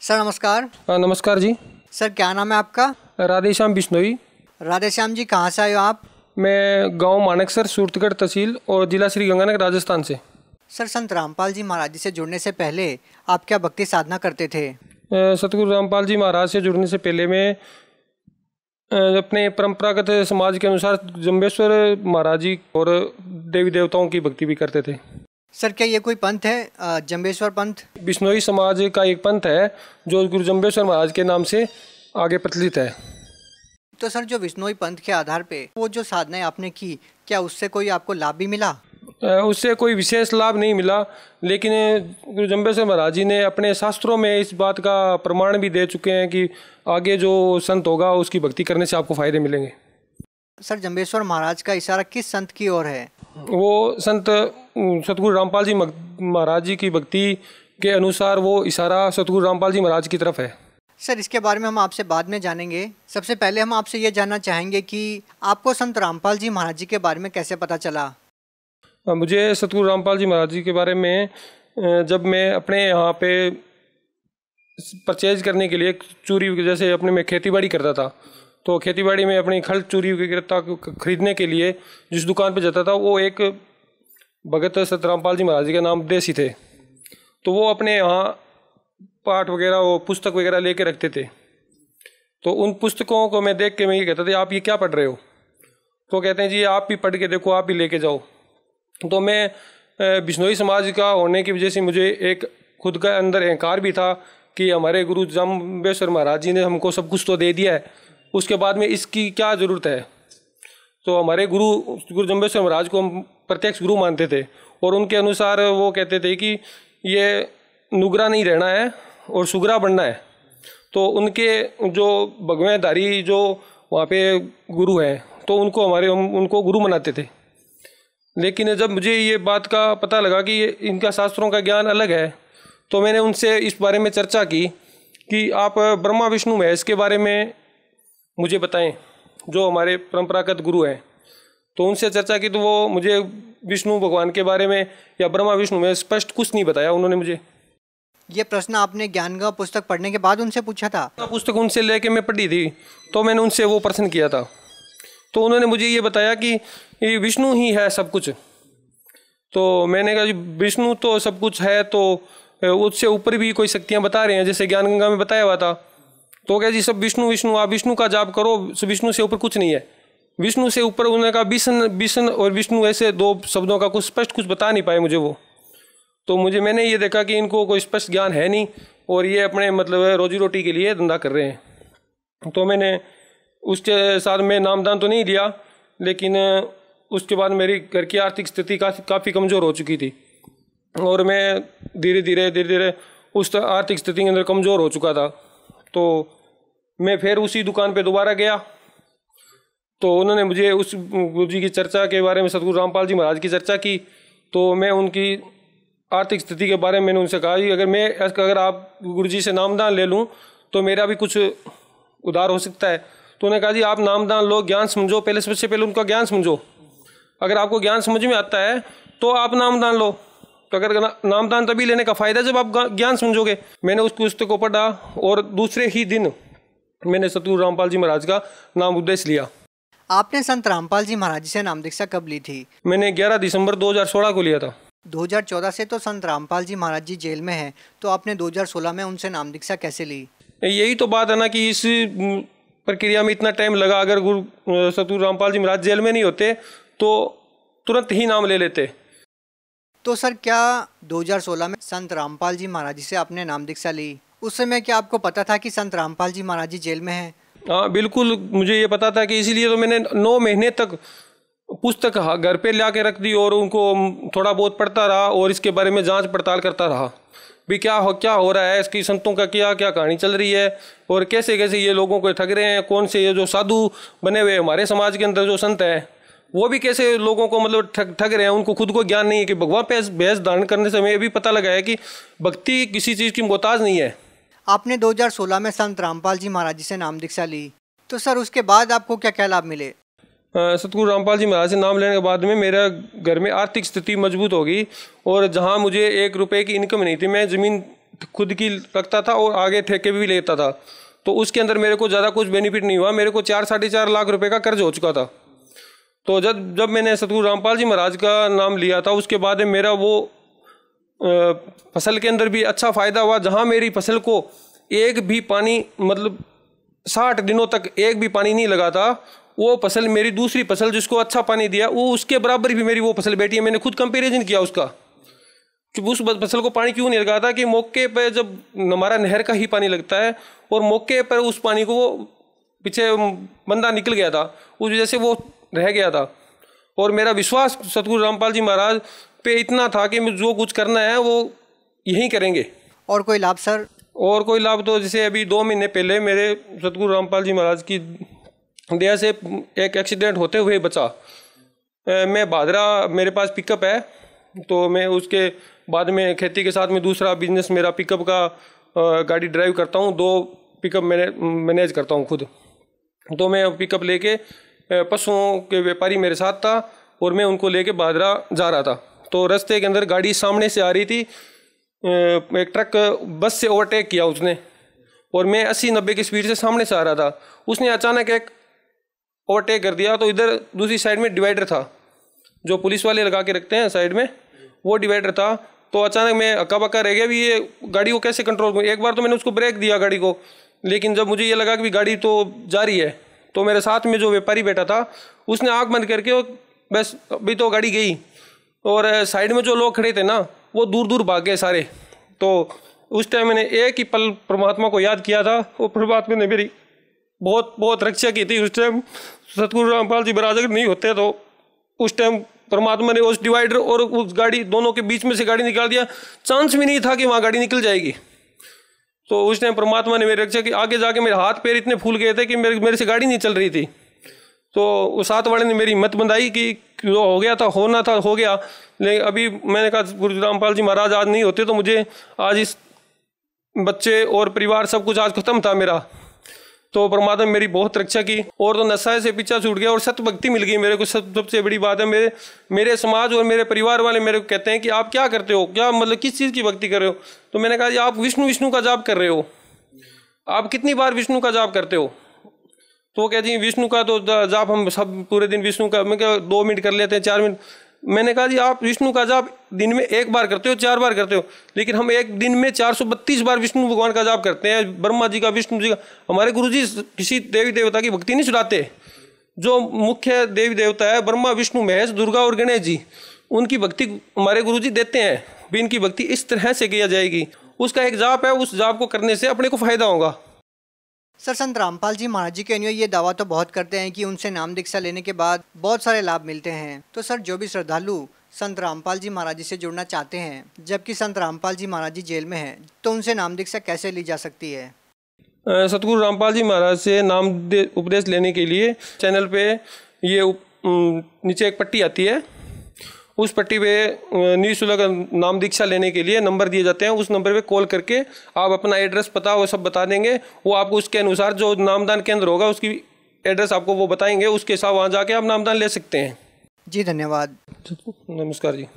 Sir नमस्कार। नमस्कार जी। Sir क्या नाम है आपका? राधेश्याम बिश्नोई। राधेश्याम जी, कहाँ से आए हो आप? मैं गांव मानेकसर, सूरतगढ़ तहसील और जिला श्री गंगानगर, राजस्थान से। सर संत रामपाल जी महाराज जी से जुड़ने से पहले आप क्या भक्ति साधना करते थे? सतगुरु रामपाल जी महाराज से जुड़ने से पहले मैं अपने परंपरागत समाज के अनुसार जम्बेश्वर महाराज जी और देवी देवताओं की भक्ति भी करते थे। सर क्या ये कोई पंथ है, जम्बेश्वर पंथ? बिश्नोई समाज का एक पंथ है जो गुरु जम्बेश्वर महाराज के नाम से आगे प्रचलित है। तो सर जो बिश्नोई पंथ के आधार पे वो जो साधनाएं आपने की, क्या उससे कोई आपको लाभ भी मिला? उससे कोई विशेष लाभ नहीं मिला, लेकिन गुरु जम्बेश्वर महाराज जी ने अपने शास्त्रों में इस बात का प्रमाण भी दे चुके हैं कि आगे जो संत होगा उसकी भक्ति करने से आपको फायदे मिलेंगे। सर जम्बेश्वर महाराज का इशारा किस संत की ओर है? वो संत सतगुरु रामपाल जी महाराज जी की भक्ति के अनुसार वो इशारा सतगुरु रामपाल जी महाराज की तरफ है। सर इसके बारे में हम आपसे बाद में जानेंगे। सबसे पहले हम आपसे ये जानना चाहेंगे कि आपको संत रामपाल जी महाराज जी के बारे में कैसे पता चला? मुझे सतगुरु रामपाल जी महाराज जी के बारे में जब मैं अपने यहाँ पे परचेज करने के लिए चूरी, जैसे अपने में खेतीबाड़ी करता था, तो खेतीबाड़ी में अपनी खल चूरी वगैरह खरीदने के लिए जिस दुकान पे जाता था वो एक भगत सत रामपाल जी महाराज जी के नाम देसी थे। तो वो अपने यहाँ पाठ वगैरह वो पुस्तक वगैरह लेके रखते थे। तो उन पुस्तकों को मैं देख के मैं ये कहता था, आप ये क्या पढ़ रहे हो? तो कहते हैं जी आप भी पढ़ के देखो, आप भी लेके जाओ। तो मैं बिश्नोई समाज का होने की वजह से मुझे एक खुद का अंदर अहंकार भी था कि हमारे गुरु जम्बेश्वर महाराज जी ने हमको सब कुछ तो दे दिया है, उसके बाद में इसकी क्या ज़रूरत है। तो हमारे गुरु जम्बेश्वर महाराज को हम प्रत्यक्ष गुरु मानते थे और उनके अनुसार वो कहते थे कि ये नुगरा नहीं रहना है और सुगरा बनना है। तो उनके जो भगवेधारी जो वहाँ पे गुरु हैं तो हम उनको गुरु मनाते थे। लेकिन जब मुझे ये बात का पता लगा कि इनका शास्त्रों का ज्ञान अलग है, तो मैंने उनसे इस बारे में चर्चा की कि आप ब्रह्मा विष्णु महेश के बारे में मुझे बताएं, जो हमारे परंपरागत गुरु हैं। तो उनसे चर्चा की तो वो मुझे विष्णु भगवान के बारे में या ब्रह्मा विष्णु में स्पष्ट कुछ नहीं बताया उन्होंने मुझे। ये प्रश्न आपने ज्ञानगंगा पुस्तक पढ़ने के बाद उनसे पूछा था? पुस्तक उनसे लेके मैं पढ़ी थी, तो मैंने उनसे वो प्रश्न किया था। तो उन्होंने मुझे ये बताया कि ये विष्णु ही है सब कुछ। तो मैंने कहा जी विष्णु तो सब कुछ है, तो उससे ऊपर भी कोई शक्तियाँ बता रहे हैं, जैसे ज्ञानगंगा में बताया हुआ था। तो क्या जी सब विष्णु विष्णु, आप विष्णु का जाप करो, विष्णु से ऊपर कुछ नहीं है। विष्णु से ऊपर उन्होंने कहा विष्णु और विष्णु, ऐसे दो शब्दों का कुछ स्पष्ट कुछ बता नहीं पाए मुझे वो। तो मैंने ये देखा कि इनको कोई स्पष्ट ज्ञान है नहीं और ये अपने मतलब रोजी रोटी के लिए धंधा कर रहे हैं। तो मैंने उसके साथ में नामदान तो नहीं लिया, लेकिन उसके बाद मेरी घर की आर्थिक स्थिति काफ़ी कमज़ोर हो चुकी थी और मैं धीरे धीरे उस आर्थिक स्थिति के अंदर कमज़ोर हो चुका था। तो मैं फिर उसी दुकान पे दोबारा गया, तो उन्होंने मुझे उस गुरु जी की चर्चा के बारे में, सतगुरु रामपाल जी महाराज की चर्चा की। तो मैं उनकी आर्थिक स्थिति के बारे में मैंने उनसे कहा कि अगर आप गुरु जी से नामदान ले लूँ तो मेरा भी कुछ उधार हो सकता है। तो उन्होंने कहा जी आप नामदान लो, ज्ञान समझो, पहले सबसे पहले उनका ज्ञान समझो। अगर आपको ज्ञान समझ में आता है तो आप नामदान लो। तो अगर नामदान तभी लेने का फ़ायदा जब आप ज्ञान समझोगे। मैंने उस पुस्तक को पढ़ा और दूसरे ही दिन मैंने सतगुरु रामपाल जी महाराज का नाम उपदेश लिया। आपने संत रामपाल जी महाराज जी से नाम दीक्षा कब ली थी? मैंने 11 दिसंबर 2016 को लिया था। 2014 से तो संत रामपाल जी महाराज जी जेल में हैं, तो आपने 2016 में उनसे नाम दीक्षा कैसे ली? यही तो बात है ना कि इस प्रक्रिया में इतना टाइम लगा। अगर गुरु सतगुरु रामपाल जी महाराज जेल में नहीं होते तो तुरंत ही नाम ले लेते। तो सर क्या 2016 में संत रामपाल जी महाराज जी से आपने नाम दीक्षा ली? उस समय क्या आपको पता था कि संत रामपाल जी महाराज जी जेल में हैं? हाँ बिल्कुल, मुझे ये पता था कि इसीलिए तो मैंने 9 महीने तक पुस्तक घर पे ला के रख दी और उनको थोड़ा बहुत पढ़ता रहा और इसके बारे में जांच पड़ताल करता रहा भी क्या हो रहा है, इसकी संतों का क्या कहानी चल रही है और कैसे ये लोगों को ठग रहे हैं। कौन से ये जो साधु बने हुए हमारे समाज के अंदर जो संत हैं वो भी कैसे लोगों को मतलब ठग रहे हैं। उनको खुद को ज्ञान नहीं है कि भगवान पे भेष धारण करने से हमें ये भी पता लगा है कि भक्ति किसी चीज़ की मोहताज नहीं है। आपने 2016 में संत रामपाल जी महाराज जी से नाम दीक्षा ली, तो सर उसके बाद आपको क्या क्या लाभ मिले? सतगुरु रामपाल जी महाराज से नाम लेने के बाद में मेरा घर में आर्थिक स्थिति मजबूत हो गई और जहां मुझे 1 रुपए की इनकम नहीं थी, मैं ज़मीन खुद की रखता था और आगे ठेके भी लेता था। तो उसके अंदर मेरे को ज़्यादा कुछ बेनिफिट नहीं हुआ। मेरे को 4-4.5 लाख रुपए का कर्ज हो चुका था। तो जब मैंने सतगुरु रामपाल जी महाराज का नाम लिया था, उसके बाद मेरा वो फसल के अंदर भी अच्छा फ़ायदा हुआ। जहाँ मेरी फसल को एक भी पानी, मतलब 60 दिनों तक एक भी पानी नहीं लगा था, वो फसल मेरी दूसरी फसल जिसको अच्छा पानी दिया, वो उसके बराबर भी मेरी वो फसल बैठी है। मैंने खुद कंपेरिजन किया उसका कि उस फसल को पानी क्यों नहीं लगा था, कि मौके पर जब हमारा नहर का ही पानी लगता है और मौके पर उस पानी को वो पीछे बंदा निकल गया था, उस वजह से वो रह गया था। और मेरा विश्वास सतगुरु रामपाल जी महाराज पे इतना था कि जो कुछ करना है वो यहीं करेंगे। और कोई लाभ सर? और कोई लाभ तो जैसे अभी 2 महीने पहले मेरे सतगुरु रामपाल जी महाराज की दया से एक एक्सीडेंट होते हुए बचा। मैं भादरा, मेरे पास पिकअप है, तो मैं उसके बाद में खेती के साथ में दूसरा बिजनेस मेरा पिकअप का गाड़ी ड्राइव करता हूँ। 2 पिकअप मैनेज करता हूँ खुद। तो मैं पिकअप लेके, पशुओं के व्यापारी मेरे साथ था और मैं उनको लेके भादरा जा रहा था। तो रास्ते के अंदर गाड़ी सामने से आ रही थी, एक ट्रक बस से ओवरटेक किया उसने, और मैं 80-90 की स्पीड से सामने से आ रहा था। उसने अचानक एक ओवरटेक कर दिया। तो इधर दूसरी साइड में डिवाइडर था, जो पुलिस वाले लगा के रखते हैं साइड में, वो डिवाइडर था। तो अचानक मैं अक्का बक्का रह गया भी ये गाड़ी को कैसे कंट्रोल करूँ। एक बार तो मैंने उसको ब्रेक दिया गाड़ी को, लेकिन जब मुझे ये लगा कि गाड़ी तो जा रही है, तो मेरे साथ में जो व्यापारी बैठा था उसने आँख बंद करके बस अभी तो गाड़ी गई, और साइड में जो लोग खड़े थे ना वो दूर दूर भाग गए सारे। तो उस टाइम मैंने एक ही पल परमात्मा को याद किया था, वो परमात्मा ने मेरी बहुत बहुत रक्षा की थी उस टाइम। सतगुरु रामपाल जी महाराज अगर नहीं होते तो उस टाइम परमात्मा ने उस डिवाइडर और उस गाड़ी दोनों के बीच में से गाड़ी निकाल दिया। चांस भी नहीं था कि वहाँ गाड़ी निकल जाएगी। तो उस टाइम परमात्मा ने मेरी रक्षा की। आगे जाके मेरे हाथ पैर इतने फूल गए थे कि मेरे से गाड़ी नहीं चल रही थी। तो उस साथ वाले ने मेरी हिम्मत बंधाई कि जो हो गया था, होना था हो गया। लेकिन अभी मैंने कहा गुरु रामपाल जी महाराज आज नहीं होते तो मुझे आज इस बच्चे और परिवार सब कुछ आज खत्म था मेरा। तो परमात्मा ने मेरी बहुत रक्षा की, और तो नशा से पीछा छूट गया और सत्य भक्ति मिल गई मेरे को। सबसे बड़ी बात है, मेरे समाज और मेरे परिवार वाले मेरे को कहते हैं कि आप क्या करते हो, क्या मतलब किस चीज़ की भक्ति कर रहे हो। तो मैंने कहा आप विष्णु का जाप कर रहे हो, आप कितनी बार विष्णु का जाप करते हो। तो क्या जी विष्णु का तो जाप हम सब पूरे दिन विष्णु का, मैं क्या 2 मिनट कर लेते हैं, 4 मिनट। मैंने कहा जी आप विष्णु का जाप दिन में 1 बार करते हो, 4 बार करते हो, लेकिन हम एक दिन में 432 बार विष्णु भगवान का जाप करते हैं, ब्रह्मा जी का, विष्णु जी का। हमारे गुरुजी किसी देवी देवता की भक्ति नहीं छुड़ाते। जो मुख्य देवी देवता है ब्रह्मा, विष्णु, महेश, दुर्गा और गणेश जी, उनकी भक्ति हमारे गुरुजी देते हैं। भी इनकी भक्ति इस तरह से किया जाएगी, उसका एक जाप है, उस जाप को करने से अपने को फायदा होगा। सर, संत रामपाल जी महाराज जी के अनुयायी ये दावा तो बहुत करते हैं कि उनसे नाम दीक्षा लेने के बाद बहुत सारे लाभ मिलते हैं। तो सर, जो भी श्रद्धालु संत रामपाल जी महाराज जी से जुड़ना चाहते हैं, जबकि संत रामपाल जी महाराज जी जेल में हैं, तो उनसे नाम दीक्षा कैसे ली जा सकती है? सतगुरु रामपाल जी महाराज से नाम उपदेश लेने के लिए चैनल पे ये नीचे एक पट्टी आती है, उस पट्टी पे निःशुल्क नाम दीक्षा लेने के लिए नंबर दिए जाते हैं। उस नंबर पे कॉल करके आप अपना एड्रेस, पता वो सब बता देंगे। वो आपको उसके अनुसार जो नामदान केंद्र होगा उसकी एड्रेस आपको वो बताएंगे, उसके साथ वहाँ जाके आप नामदान ले सकते हैं। जी धन्यवाद। नमस्कार जी।